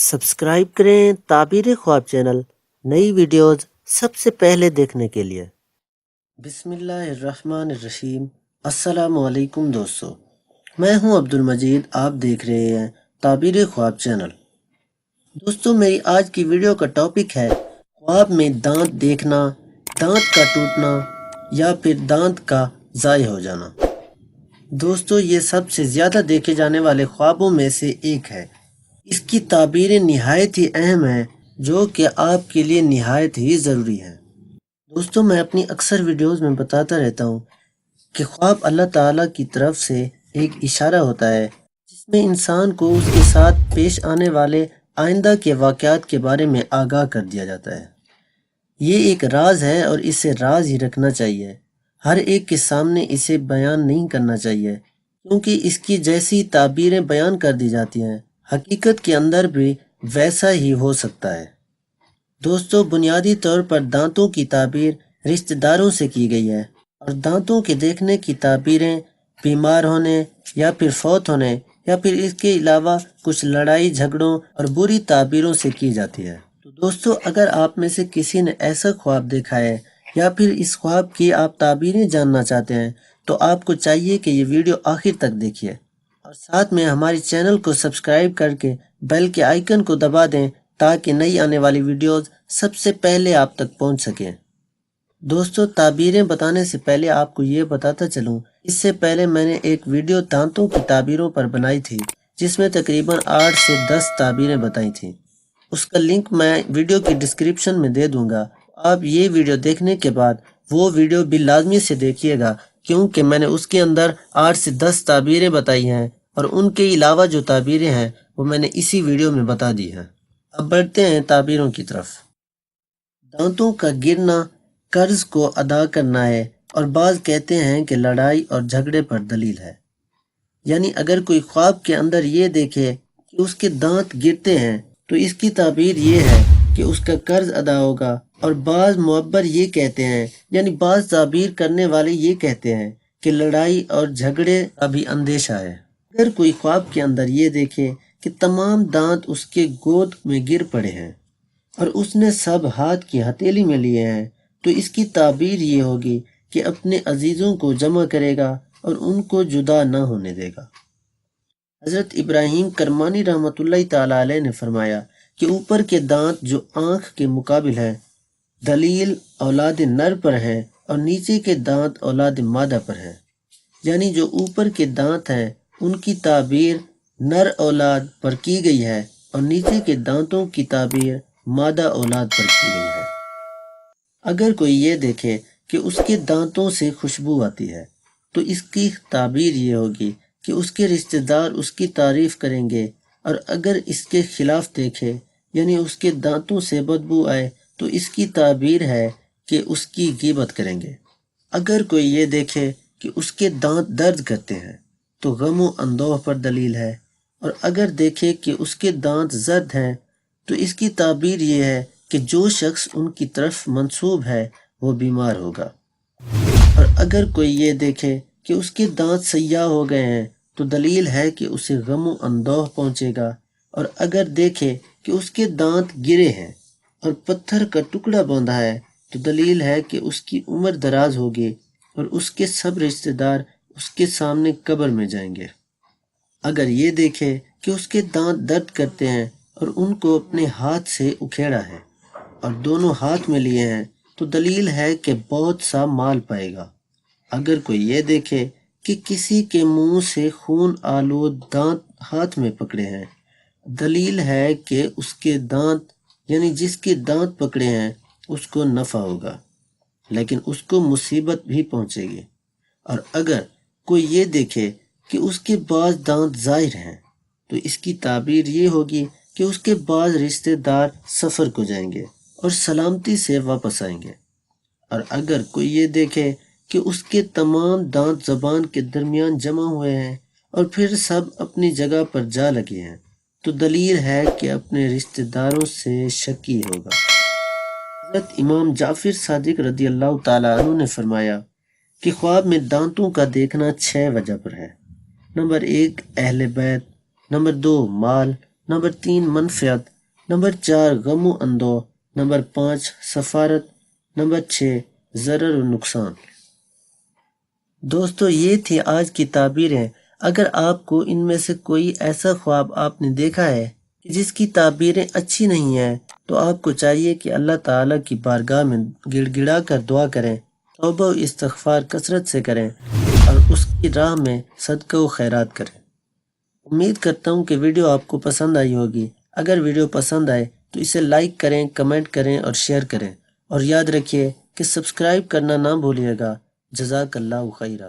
Subscribe करें ताबीर ख्वाब channel नई वीडियोस सबसे पहले देखने के लिए। बिस्मिल्लाहिर्रहमानिर्रहीम। अस्सलामुअलैकुम दोस्तों, मैं हूं अब्दुल मजीद। आप देख रहे हैं ताबीर ख्वाब चैनल। दोस्तों, मेरी आज की वीडियो का टॉपिक है ख्वाब में दांत देखना, दांत का टूटना या फिर दांत का ज़ाय हो जाना। दोस्तों, ये सबसे ज़्यादा देखे जाने वाले ख्वाबों में से एक है। इसकी ताबीरें निहायत ही अहम हैं, जो कि आपके लिए निहायत ही ज़रूरी हैं। दोस्तों, मैं अपनी अक्सर वीडियोस में बताता रहता हूँ कि ख्वाब अल्लाह ताला की तरफ से एक इशारा होता है, जिसमें इंसान को उसके साथ पेश आने वाले आइंदा के वाक़यात के बारे में आगाह कर दिया जाता है। ये एक राज है और इसे राज ही रखना चाहिए। हर एक के सामने इसे बयान नहीं करना चाहिए, क्योंकि इसकी जैसी ताबीरें बयान कर दी जाती हैं, हकीकत के अंदर भी वैसा ही हो सकता है। दोस्तों, बुनियादी तौर पर दांतों की ताबीर रिश्तेदारों से की गई है और दांतों के देखने की ताबीरें बीमार होने या फिर फौत होने या फिर इसके अलावा कुछ लड़ाई झगड़ों और बुरी ताबीरों से की जाती है। तो दोस्तों, अगर आप में से किसी ने ऐसा ख्वाब देखा है या फिर इस ख्वाब की आप ताबीरें जानना चाहते हैं, तो आपको चाहिए कि ये वीडियो आखिर तक देखिए और साथ में हमारे चैनल को सब्सक्राइब करके बेल के आइकन को दबा दें, ताकि नई आने वाली वीडियोस सबसे पहले आप तक पहुंच सकें। दोस्तों, ताबीरें बताने से पहले आपको ये बताता चलूं, इससे पहले मैंने एक वीडियो दांतों की ताबीरों पर बनाई थी, जिसमें तकरीबन 8 से 10 ताबीरें बताई थी। उसका लिंक मैं वीडियो की डिस्क्रिप्शन में दे दूंगा। आप ये वीडियो देखने के बाद वो वीडियो भी लाजमी से देखिएगा, क्योंकि मैंने उसके अंदर 8 से 10 ताबीरें बताई हैं और उनके अलावा जो ताबीरें हैं वो मैंने इसी वीडियो में बता दी हैं। अब बढ़ते हैं ताबीरों की तरफ। दांतों का गिरना कर्ज को अदा करना है और बाज कहते हैं कि लड़ाई और झगड़े पर दलील है। यानी अगर कोई ख्वाब के अंदर ये देखे कि उसके दांत गिरते हैं, तो इसकी ताबीर ये है कि उसका कर्ज अदा होगा। और बाज मुअब्बर ये कहते हैं, यानी बाज ताबीर करने वाले ये कहते हैं कि लड़ाई और झगड़े का भी अंदेशा है। अगर कोई ख्वाब के अंदर ये देखे कि तमाम दांत उसके गोद में गिर पड़े हैं और उसने सब हाथ की हथेली में लिए हैं, तो इसकी ताबीर ये होगी कि अपने अजीज़ों को जमा करेगा और उनको जुदा न होने देगा। हज़रत इब्राहीम करमानी रहमतुल्लाह ताला अलैह ने फरमाया कि ऊपर के दांत जो आँख के मुकाबिल है, दलील औलाद नर पर है और नीचे के दांत औलाद मादा पर है। यानी जो ऊपर के दांत हैं उनकी ताबीर नर औलाद पर की गई है और नीचे के दांतों की ताबीर मादा औलाद पर की गई है। अगर कोई ये देखे कि उसके दांतों से खुशबू आती है, तो इसकी ताबीर ये होगी कि उसके रिश्तेदार उसकी तारीफ करेंगे, और अगर इसके खिलाफ देखे यानी उसके दांतों से बदबू आए, तो इसकी ताबीर है कि उसकी गीबत करेंगे। अगर कोई ये देखे कि उसके दांत दर्द करते हैं, तो गम व अंदोह पर दलील है। और अगर देखे कि उसके दांत जर्द हैं, तो इसकी ताबीर ये है कि जो शख्स उनकी तरफ मंसूब है वो बीमार होगा। और अगर कोई ये देखे कि उसके दांत सयाह हो गए हैं, तो दलील है कि उसे गम व अंदोह पहुंचेगा। और अगर देखे कि उसके दांत गिरे हैं और पत्थर का टुकड़ा बांधा है, तो दलील है कि उसकी उम्र दराज होगी और उसके सब रिश्तेदार उसके सामने कब्र में जाएंगे। अगर ये देखे कि उसके दांत दर्द करते हैं और उनको अपने हाथ से उखेड़ा है और दोनों हाथ में लिए हैं, तो दलील है कि बहुत सा माल पाएगा। अगर कोई ये देखे कि किसी के मुंह से खून आलूद दांत हाथ में पकड़े हैं, दलील है कि उसके दांत यानी जिसके दांत पकड़े हैं उसको नफ़ा होगा, लेकिन उसको मुसीबत भी पहुंचेगी। और अगर कोई ये देखे कि उसके बाज दांत ज़ाहिर हैं, तो इसकी ताबीर ये होगी कि उसके बाज रिश्तेदार सफ़र को जाएंगे और सलामती से वापस आएंगे। और अगर कोई ये देखे कि उसके तमाम दांत ज़बान के दरमियान जमा हुए हैं और फिर सब अपनी जगह पर जा लगे हैं, तो दलील है कि अपने रिश्तेदारों से शकी होगा। हज़रत इमाम जाफिर सादिक रदी अल्लाह ताला अन्हु ने फरमाया कि ख्वाब में दांतों का देखना 6 वजह पर है। नंबर 1 अहले बैत, नंबर 2 माल, نمبر 3 منفیت، نمبر 4 غم و اندوہ، نمبر 5 سفارت، نمبر 6 ضرر و نقصان۔ دوستو یہ تھی آج کی تعبیریں۔ اگر آپ کو ان میں سے کوئی ایسا خواب آپ نے دیکھا ہے کہ جس کی تعبیریں اچھی نہیں ہیں تو آپ کو چاہیے کہ اللہ تعالیٰ کی بارگاہ میں گڑ گڑا کر دعا کریں، توبہ و استغفار کثرت سے کریں اور اس کی راہ میں صدقہ و خیرات کریں۔ امید کرتا ہوں کہ ویڈیو آپ کو پسند آئی ہوگی۔ اگر ویڈیو پسند آئے تو اسے لائک کریں، کمنٹ کریں اور شیئر کریں، اور یاد رکھیے کہ سبسکرائب کرنا نہ بھولیے گا۔ جزاک اللہ خیرہ۔